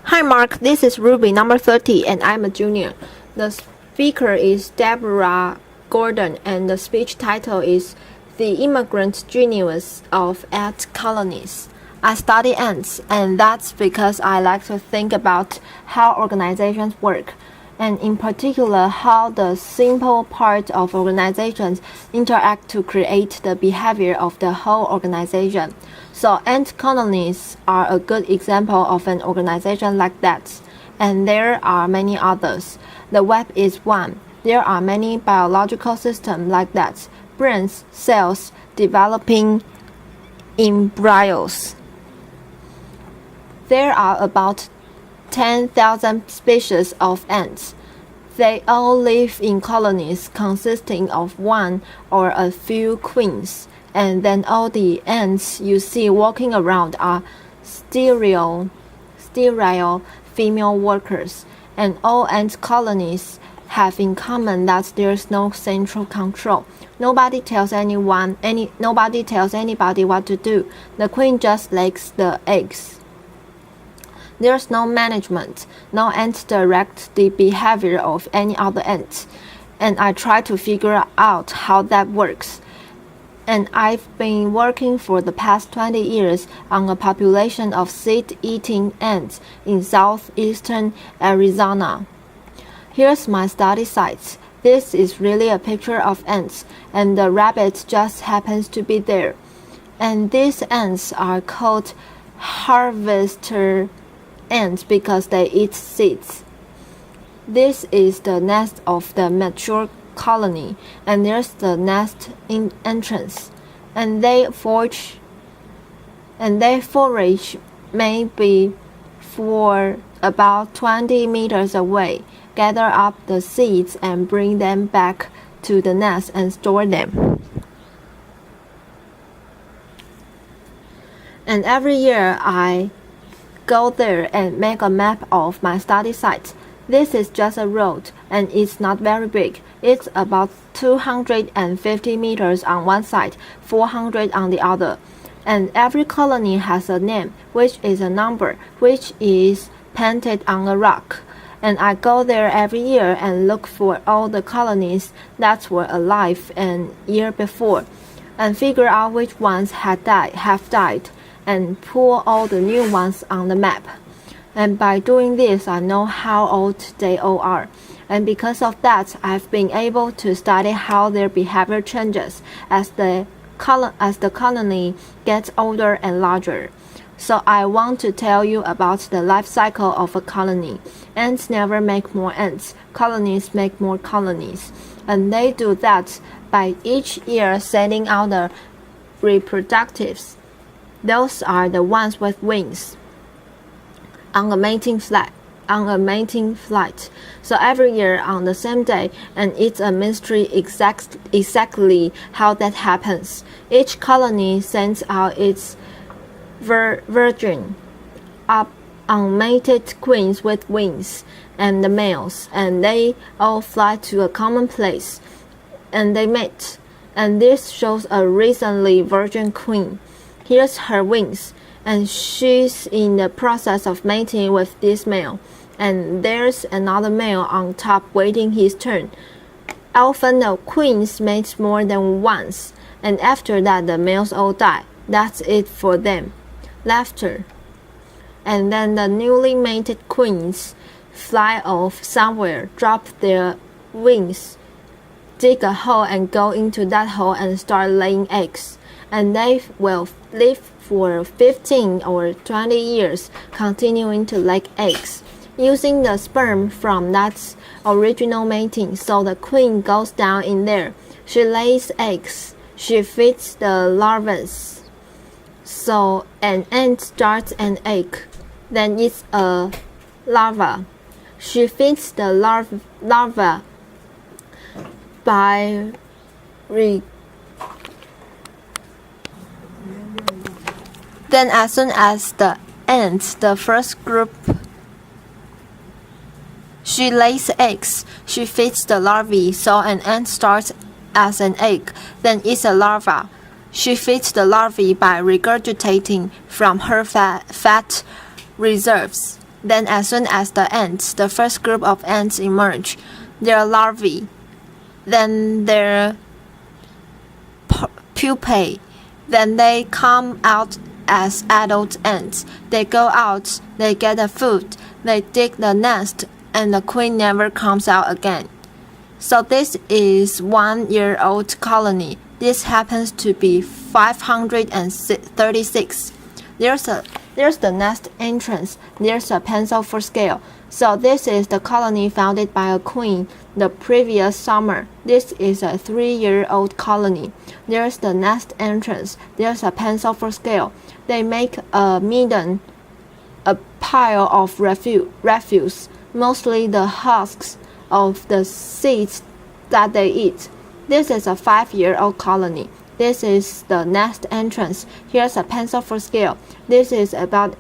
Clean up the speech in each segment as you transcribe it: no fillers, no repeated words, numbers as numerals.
Hi Mark, this is Ruby, number 30, and I'm a junior. The speaker is Deborah Gordon, and the speech title is The Immigrant Genius of Ant Colonies. I study ants, and that's because I like to think about how organizations work, and in particular how the simple parts of organizations interact to create the behavior of the whole organization. So ant colonies are a good example of an organization like that, and there are many others. The web is one. There are many biological systems like that, brains, cells, developing embryos. There are about 10,000 species of ants. They all live in colonies consisting of one or a few queens, and then all the ants you see walking around are sterile female workers, and all ant colonies have in common that there's no central control. Nobody tells anybody what to do. The queen just lays the eggs. There's no management. No ant directs the behavior of any other ant. And I try to figure out how that works. And I've been working for the past 20 years on a population of seed-eating ants in southeastern Arizona. Here's my study site. This is really a picture of ants, and the rabbit just happens to be there. And these ants are called harvester ants because they eat seeds. This is the nest of the mature colony, and there's the nest entrance, and they forage maybe for about 20 meters away, gather up the seeds and bring them back to the nest and store them. And every year I go there and make a map of my study site. This is just a road, and it's not very big. It's about 250 meters on one side, 400 on the other. And every colony has a name, which is a number, which is painted on a rock. And I go there every year and look for all the colonies that were alive a year before, and figure out which ones have died, and pull all the new ones on the map. And by doing this, I know how old they all are. And because of that, I've been able to study how their behavior changes as the colony gets older and larger. So I want to tell you about the life cycle of a colony. Ants never make more ants. Colonies make more colonies. And they do that by each year sending out the reproductives. Those are the ones with wings on a mating flight. So every year on the same day, and it's a mystery exactly how that happens. Each colony sends out its virgin unmated queens with wings and the males, and they all fly to a common place and they mate. And this shows a recently virgin queen. Here's her wings, and she's in the process of mating with this male, and there's another male on top waiting his turn. Often the queens mate more than once, and after that the males all die. That's it for them. Laughter. And then the newly mated queens fly off somewhere, drop their wings, dig a hole and go into that hole and start laying eggs. And they will live for 15 or 20 years, continuing to lay eggs, using the sperm from that original mating. So the queen goes down in there. She lays eggs. She feeds the larvae. So an ant starts an egg, then it's a larva. She feeds the larva by Then as soon as the ants, the first group, she lays eggs, she feeds the larvae, so an ant starts as an egg, then it's a larva. She feeds the larvae by regurgitating from her fat reserves. Then as soon as the first group of ants emerge, their larvae, then their pupae, then they come out as adult ants. They go out, they get the food, they dig the nest, and the queen never comes out again. So this is 1-year-old colony. This happens to be 536. There's the nest entrance. There's a pencil for scale. So this is the colony founded by a queen the previous summer. This is a 3-year-old colony. There's the nest entrance. There's a pencil for scale. They make a midden, a pile of refuse, mostly the husks of the seeds that they eat. This is a 5-year-old colony. This is the nest entrance. Here's a pencil for scale. This is about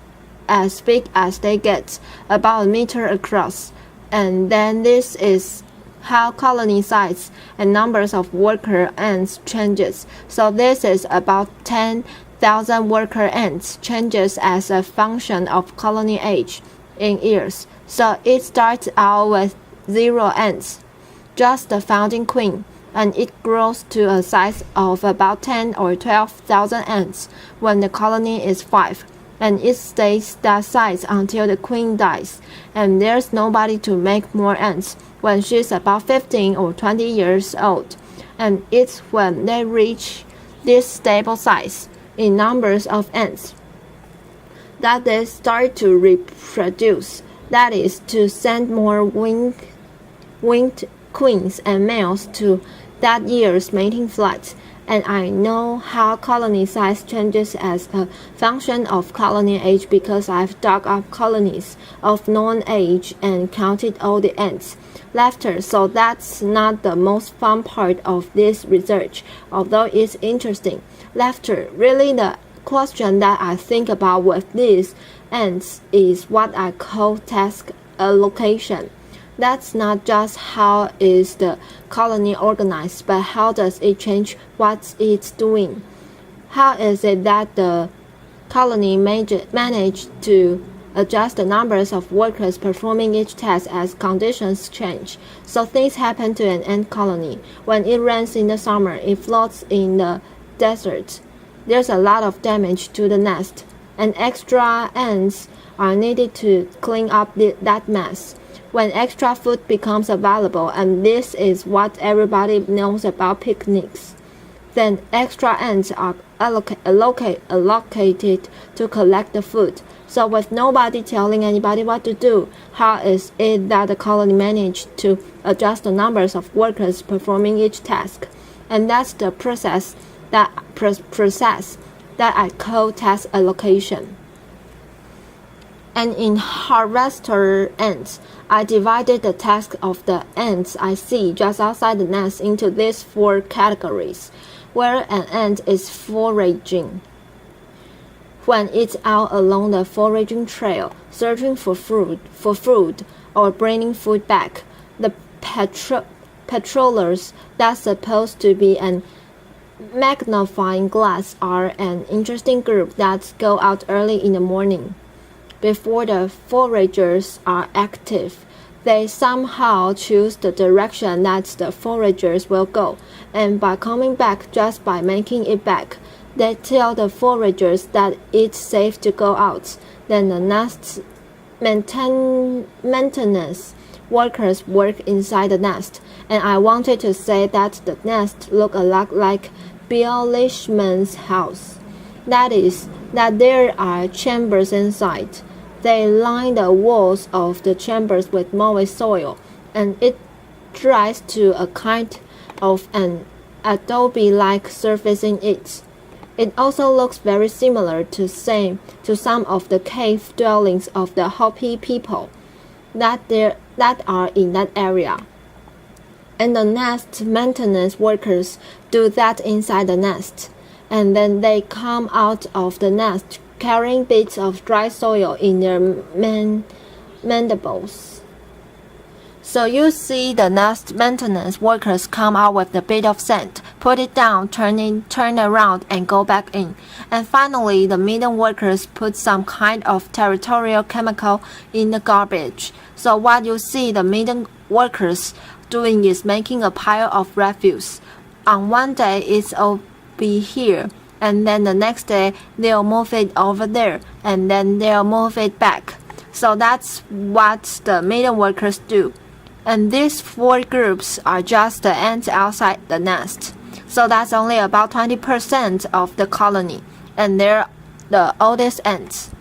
as big as they get, about a meter across. And then this is how colony size and numbers of worker ants changes. So this is about 10,000 worker ants changes as a function of colony age in years. So it starts out with 0 ants, just the founding queen, and it grows to a size of about 10 or 12,000 ants when the colony is 5, and it stays that size until the queen dies, and there's nobody to make more ants when she's about 15 or 20 years old, and it's when they reach this stable size in numbers of ants that they start to reproduce, that is, to send more winged queens and males to that year's mating flights. And I know how colony size changes as a function of colony age because I've dug up colonies of known age and counted all the ants. Laughter. So that's not the most fun part of this research, although it's interesting. Laughter. Really, the question that I think about with these ants is what I call task allocation. That's not just how is the colony organized, but how does it change what it's doing? How is it that the colony managed to adjust the numbers of workers performing each task as conditions change? So things happen to an ant colony. When it rains in the summer, it floods in the desert. There's a lot of damage to the nest, and extra ants are needed to clean up that mess. When extra food becomes available, and this is what everybody knows about picnics, then extra ants are allocated to collect the food. So with nobody telling anybody what to do, how is it that the colony managed to adjust the numbers of workers performing each task? And that's the process that I call task allocation. And in harvester ants, I divided the task of the ants I see just outside the nest into these 4 categories, where an ant is foraging. When it's out along the foraging trail, searching for food or bringing food back, the patrollers that's supposed to be an magnifying glass are an interesting group that go out early in the morning. Before the foragers are active, they somehow choose the direction that the foragers will go, and by coming back just by making it back, they tell the foragers that it's safe to go out. Then the nest maintenance workers work inside the nest, and I wanted to say that the nest look a lot like Bill Leishman's house. That is, that there are chambers inside. They line the walls of the chambers with moist soil, and it dries to a kind of an adobe-like surface in it. It also looks very similar to some of the cave dwellings of the Hopi people that are in that area. And the nest maintenance workers do that inside the nest, and then they come out of the nest carrying bits of dry soil in their mandibles. So you see the nest maintenance workers come out with a bit of sand, put it down, turn around and go back in. And finally, the maiden workers put some kind of territorial chemical in the garbage. So what you see the maiden workers doing is making a pile of refuse. On one day it'll be here, and then the next day they'll move it over there, and then they'll move it back. So that's what the maiden workers do. And these 4 groups are just the ants outside the nest. So that's only about 20% of the colony, and they're the oldest ants.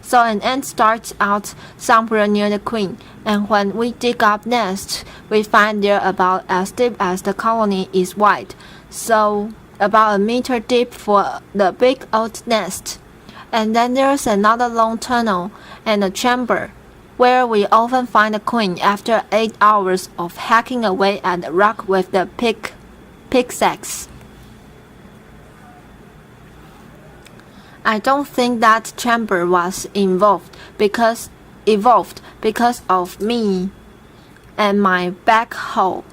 So an ant starts out somewhere near the queen, and when we dig up nests, we find they're about as deep as the colony is wide. So about a meter deep for the big old nest. And then there's another long tunnel and a chamber, where we often find the queen after 8 hours of hacking away at the rock with the pickaxe. I don't think that chamber was evolved because of me and my backhoe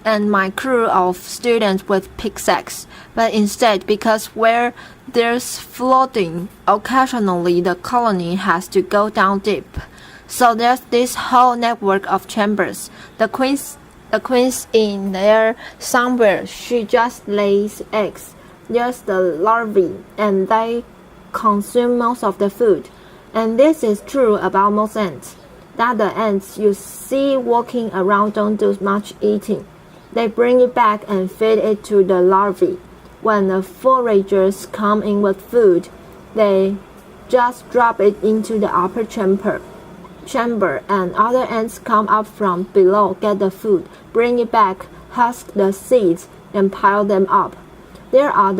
and my crew of students with pickaxe, but instead because where there's flooding, occasionally the colony has to go down deep. So there's this whole network of chambers. The queen's in there somewhere. She just lays eggs. There's the larvae, and they consume most of the food. And this is true about most ants, that the ants you see walking around don't do much eating. They bring it back and feed it to the larvae. When the foragers come in with food, they just drop it into the upper chamber, and other ants come up from below, get the food, bring it back, husk the seeds, and pile them up. There are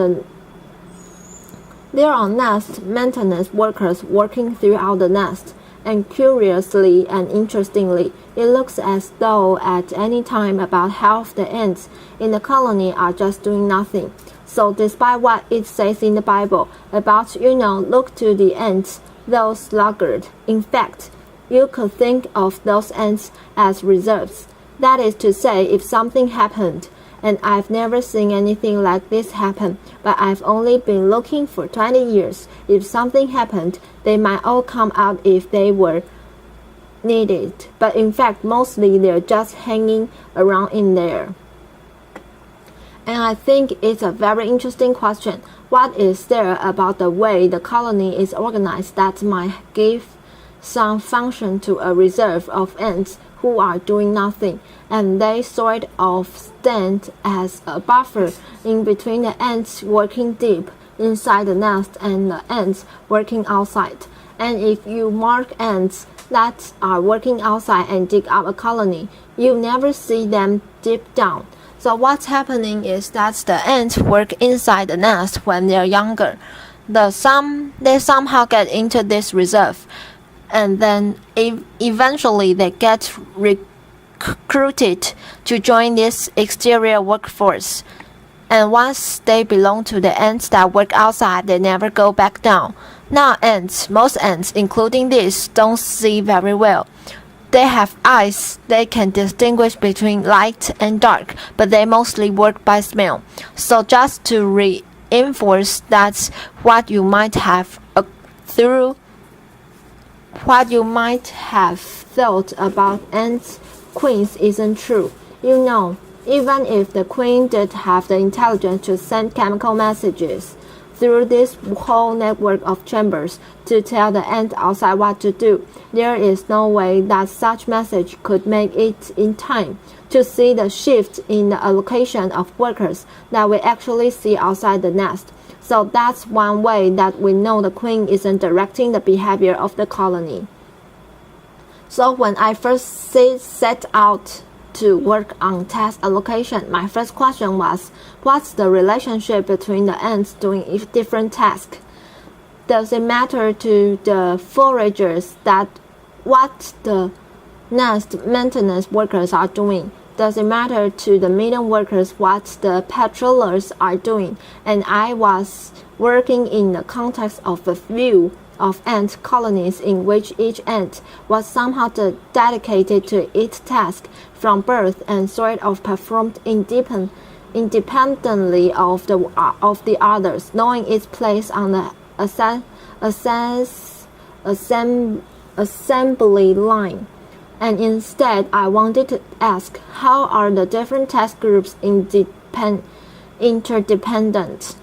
nest maintenance workers working throughout the nest, and curiously and interestingly, it looks as though at any time about half the ants in the colony are just doing nothing. So despite what it says in the Bible about, look to the ants, those sluggards, in fact, you could think of those ants as reserves. That is to say, if something happened, and I've never seen anything like this happen, but I've only been looking for 20 years. If something happened, they might all come out if they were needed. But in fact, mostly they're just hanging around in there. And I think it's a very interesting question. What is there about the way the colony is organized that might give some function to a reserve of ants who are doing nothing, and they sort of stand as a buffer in between the ants working deep inside the nest and the ants working outside. And if you mark ants that are working outside and dig up a colony, you never see them deep down. So what's happening is that the ants work inside the nest when they're younger. They somehow get into this reserve, and then eventually they get recruited to join this exterior workforce. And once they belong to the ants that work outside, they never go back down. Now most ants, including these, don't see very well. They have eyes. They can distinguish between light and dark, but they mostly work by smell. So just to reinforce that what you might have thought about ants queens isn't true. Even if the queen did have the intelligence to send chemical messages through this whole network of chambers to tell the ant outside what to do, there is no way that such message could make it in time to see the shift in the allocation of workers that we actually see outside the nest. So that's one way that we know the queen isn't directing the behavior of the colony. So when I first set out to work on task allocation, my first question was, what's the relationship between the ants doing different tasks? Does it matter to the foragers that what the nest maintenance workers are doing? Does it matter to the maiden workers what the patrollers are doing? And I was working in the context of a few of ant colonies in which each ant was somehow dedicated to its task from birth and sort of performed independently of the others, knowing its place on the assembly line. And instead, I wanted to ask, how are the different task groups interdependent?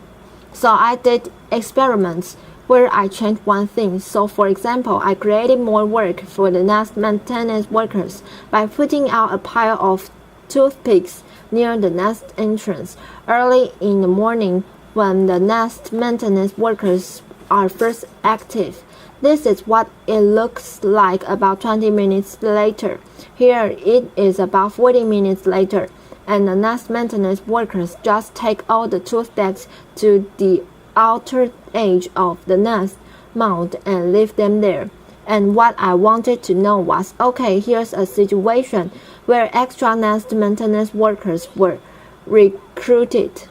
So I did experiments where I changed one thing. So for example, I created more work for the nest maintenance workers by putting out a pile of toothpicks near the nest entrance early in the morning when the nest maintenance workers are first active. This is what it looks like about 20 minutes later. Here it is about 40 minutes later, and the nest maintenance workers just take all the toothpicks to the outer edge of the nest mound and leave them there. And what I wanted to know was, okay, here's a situation where extra nest maintenance workers were recruited.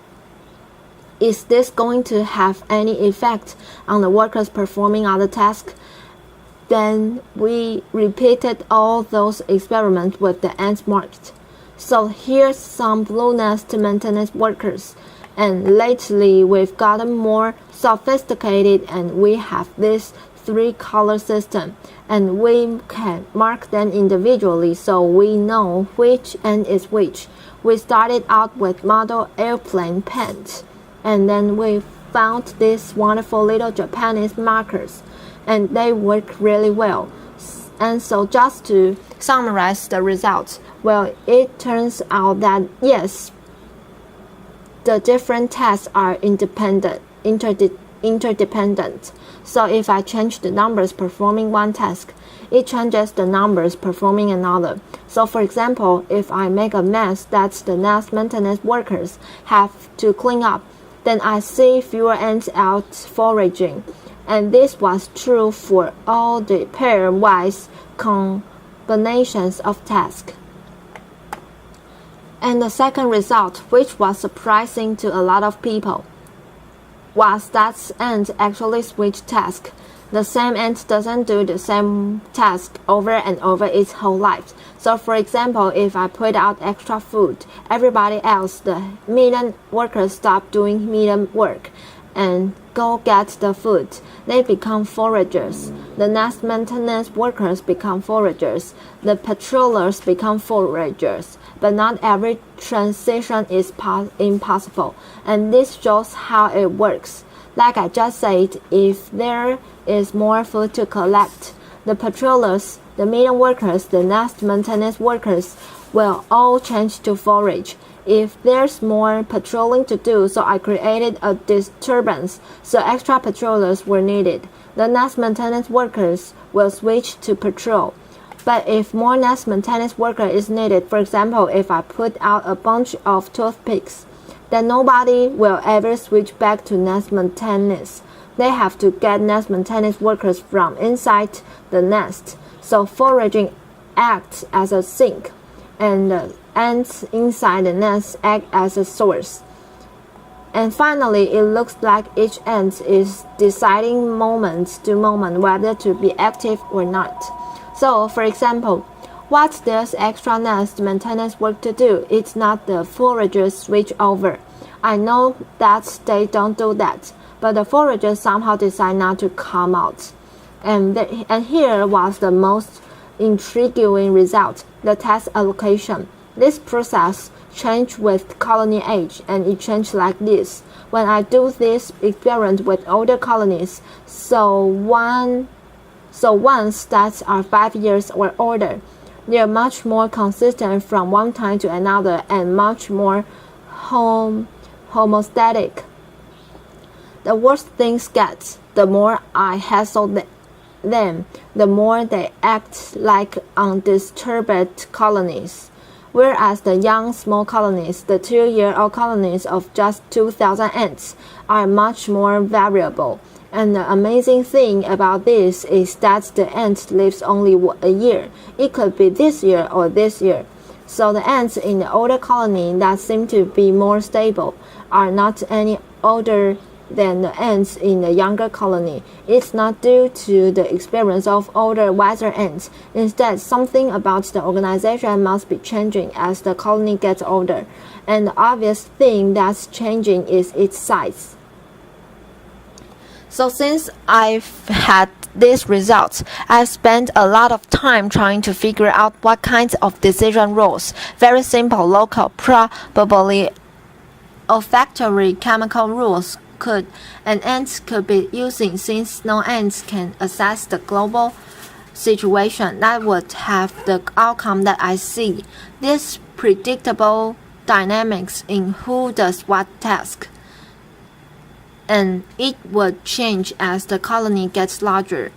Is this going to have any effect on the workers performing other tasks? Then we repeated all those experiments with the ants marked. So here's some blue nest maintenance workers. And lately we've gotten more sophisticated and we have this 3-color system, and we can mark them individually so we know which ant is which. We started out with model airplane paint, and then we found these wonderful little Japanese markers, and they work really well. And so just to summarize the results, well, it turns out that yes, the different tasks are interdependent. So if I change the numbers performing one task, it changes the numbers performing another. So for example, if I make a mess that the nest maintenance workers have to clean up, then I see fewer ants out foraging. And this was true for all the pair-wise combinations of tasks. And the second result, which was surprising to a lot of people, was that ants actually switch tasks. The same ant doesn't do the same task over and over its whole life. So for example, if I put out extra food, everybody else, the medium workers, stop doing medium work and go get the food. They become foragers. The nest maintenance workers become foragers. The patrollers become foragers. But not every transition is impossible, and this shows how it works. Like I just said, if there is more food to collect, the patrollers, the medium workers, the nest maintenance workers will all change to forage. If there's more patrolling to do, so I created a disturbance, so extra patrollers were needed. The nest maintenance workers will switch to patrol. But if more nest maintenance worker is needed, for example, if I put out a bunch of toothpicks, then nobody will ever switch back to nest maintenance. They have to get nest maintenance workers from inside the nest. So foraging acts as a sink, and the ants inside the nest act as a source. And finally, it looks like each ant is deciding moment to moment whether to be active or not. So, for example, what does extra nest maintenance work to do? It's not the foragers switch over. I know that they don't do that, but the foragers somehow decide not to come out. And here was the most intriguing result, the task allocation. This process changed with colony age, and it changed like this. When I do this experiment with older colonies, so ones that are 5 years or older, they are much more consistent from one time to another and much more homostatic. The worse things get, the more I hassle them, the more they act like undisturbed colonies. Whereas the young small colonies, the 2-year-old colonies of just 2,000 ants, are much more variable. And the amazing thing about this is that the ant lives only a year. It could be this year or this year. So the ants in the older colony that seem to be more stable are not any older than the ants in the younger colony. It's not due to the experience of older, wiser ants. Instead, something about the organization must be changing as the colony gets older, and the obvious thing that's changing is its size. So since I've had these results, I've spent a lot of time trying to figure out what kinds of decision rules, very simple, local, probably olfactory chemical rules ants could be using, since no ants can assess the global situation that would have the outcome that I see. This predictable dynamics in who does what task, and it would change as the colony gets larger.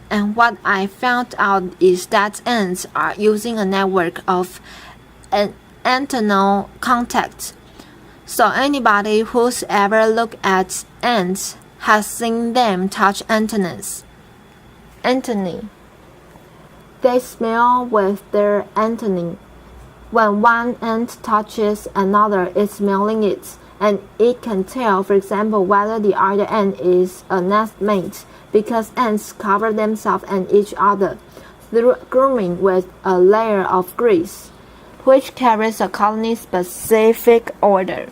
And what I found out is that ants are using a network of antennal contacts. So anybody who's ever looked at ants has seen them touch antennae. They smell with their antennae. When one ant touches another, it's smelling it, and it can tell, for example, whether the other ant is a nest mate, because ants cover themselves and each other through grooming with a layer of grease, which carries a colony-specific odor.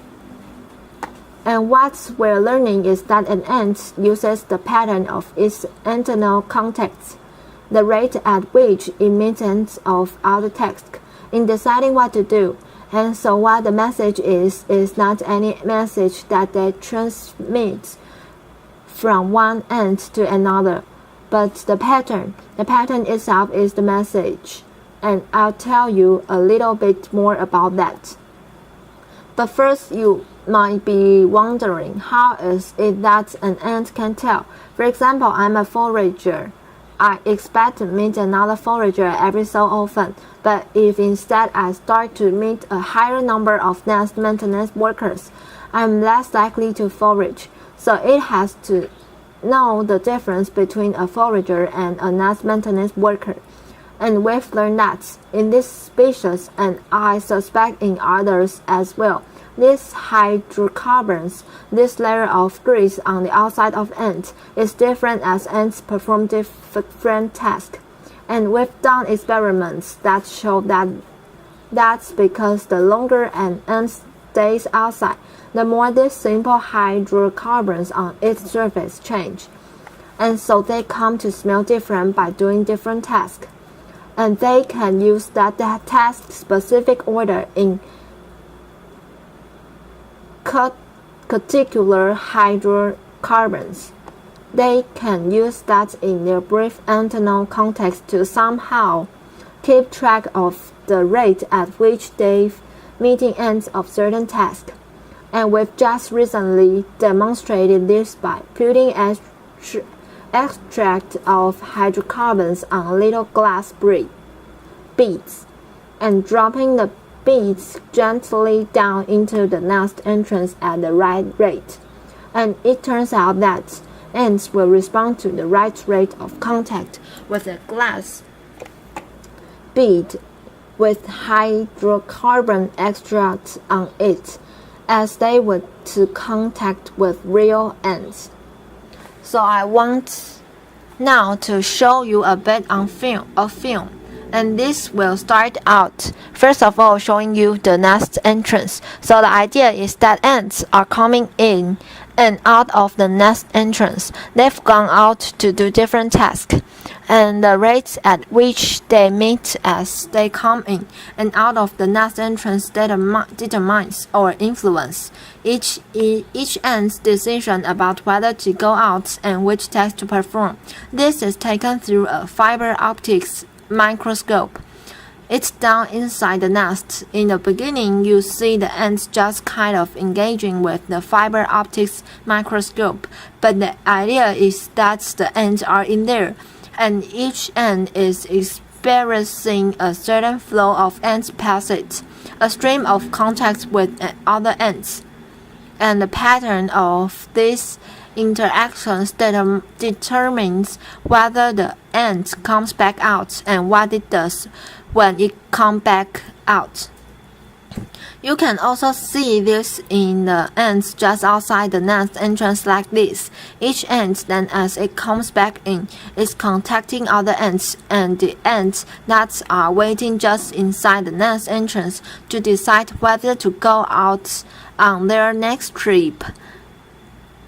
And what we're learning is that an ant uses the pattern of its antennal contacts, the rate at which it emits of other tasks, in deciding what to do. And so what the message is not any message that they transmit from one ant to another, but the pattern. The pattern itself is the message, and I'll tell you a little bit more about that. But first, you might be wondering, how is it that an ant can tell? For example, I'm a forager. I expect to meet another forager every so often, but if instead I start to meet a higher number of nest maintenance workers, I'm less likely to forage. So it has to know the difference between a forager and a nest maintenance worker. And we've learned that in this species, and I suspect in others as well, these hydrocarbons, this layer of grease on the outside of ants, is different as ants perform different tasks. And we've done experiments that show that that's because the longer an ant stays outside, the more these simple hydrocarbons on its surface change. And so they come to smell different by doing different tasks. And they can use that task-specific order in particular hydrocarbons. They can use that in their brief antennal contacts to somehow keep track of the rate at which they're meeting ends of certain tasks. And we've just recently demonstrated this by putting extract of hydrocarbons on little glass beads and dropping the beads gently down into the nest entrance at the right rate. And it turns out that ants will respond to the right rate of contact with a glass bead with hydrocarbon extract on it as they would to contact with real ants. So I want now to show you a bit on film. And this will start out, first of all, showing you the nest entrance. So the idea is that ants are coming in and out of the nest entrance. They've gone out to do different tasks, and the rates at which they meet as they come in and out of the nest entrance determines or influence each ant's decision about whether to go out and which task to perform. This is taken through a fiber optics microscope. It's down inside the nest. In the beginning, you see the ants just kind of engaging with the fiber optics microscope, but the idea is that the ants are in there, and each ant is experiencing a certain flow of ants past it, a stream of contacts with other ants, and the pattern of these interactions determines whether the ant comes back out and what it does when it comes back out. You can also see this in the ants just outside the nest entrance like this. Each ant then as it comes back in is contacting other ants, and the ants that are waiting just inside the nest entrance to decide whether to go out on their next trip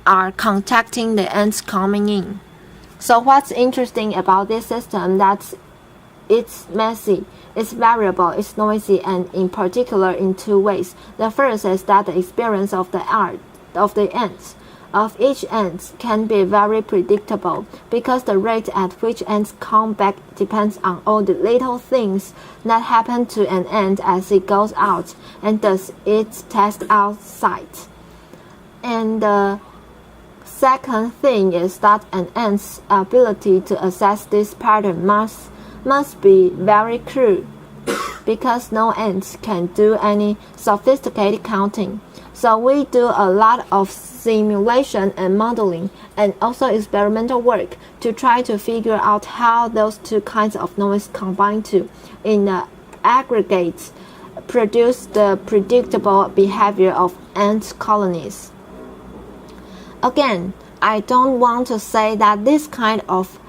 are contacting the ants coming in. So what's interesting about this system that it's messy, it's variable, it's noisy, and in particular in two ways. The first is that the experience of the ants of each ant can be very predictable because the rate at which ants come back depends on all the little things that happen to an ant as it goes out and does its test outside. And the second thing is that an ant's ability to assess this pattern must be very crude because no ant can do any sophisticated counting. So we do a lot of simulation and modeling and also experimental work to try to figure out how those two kinds of noise combine to, in the aggregate, produce the predictable behavior of ant colonies. Again, I don't want to say that this kind of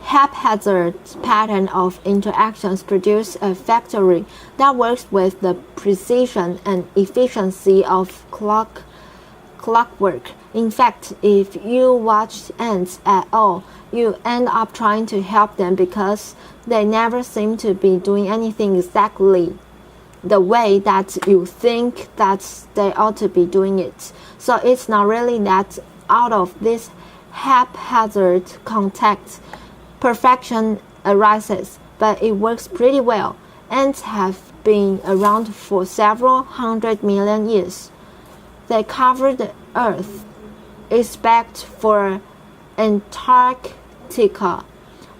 haphazard pattern of interactions produce a factory that works with the precision and efficiency of clockwork. In fact, if you watch ants at all, you end up trying to help them because they never seem to be doing anything exactly the way that you think that they ought to be doing it. So it's not really that out of this haphazard contact perfection arises, but it works pretty well. Ants have been around for several 100 million years. They cover the earth, except for Antarctica.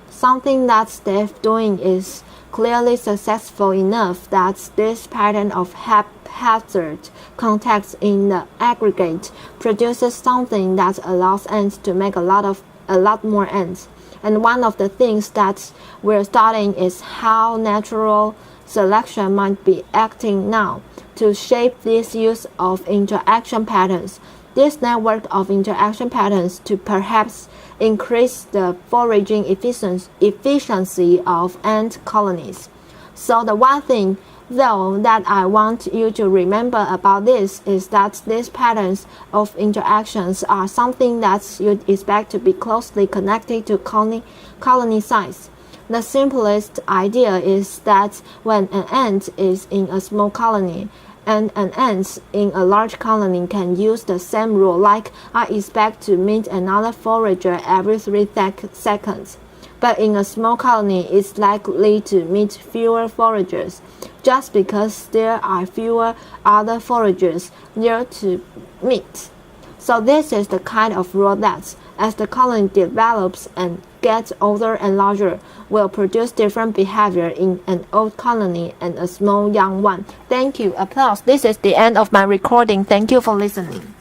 Something that they're doing is clearly successful enough that this pattern of haphazard contacts in the aggregate produces something that allows ants to make a lot more ants. And one of the things that we're studying is how natural selection might be acting now to shape this use of interaction patterns. This network of interaction patterns to perhaps increase the foraging efficiency of ant colonies. So the one thing, though, that I want you to remember about this is that these patterns of interactions are something that you'd expect to be closely connected to colony size. The simplest idea is that when an ant is in a small colony and an ant in a large colony can use the same rule, like I expect to meet another forager every 3 seconds. But in a small colony, it's likely to meet fewer foragers, just because there are fewer other foragers there to meet. So this is the kind of rule that, as the colony develops and gets older and larger, will produce different behavior in an old colony and a small young one. Thank you. Applause. This is the end of my recording. Thank you for listening.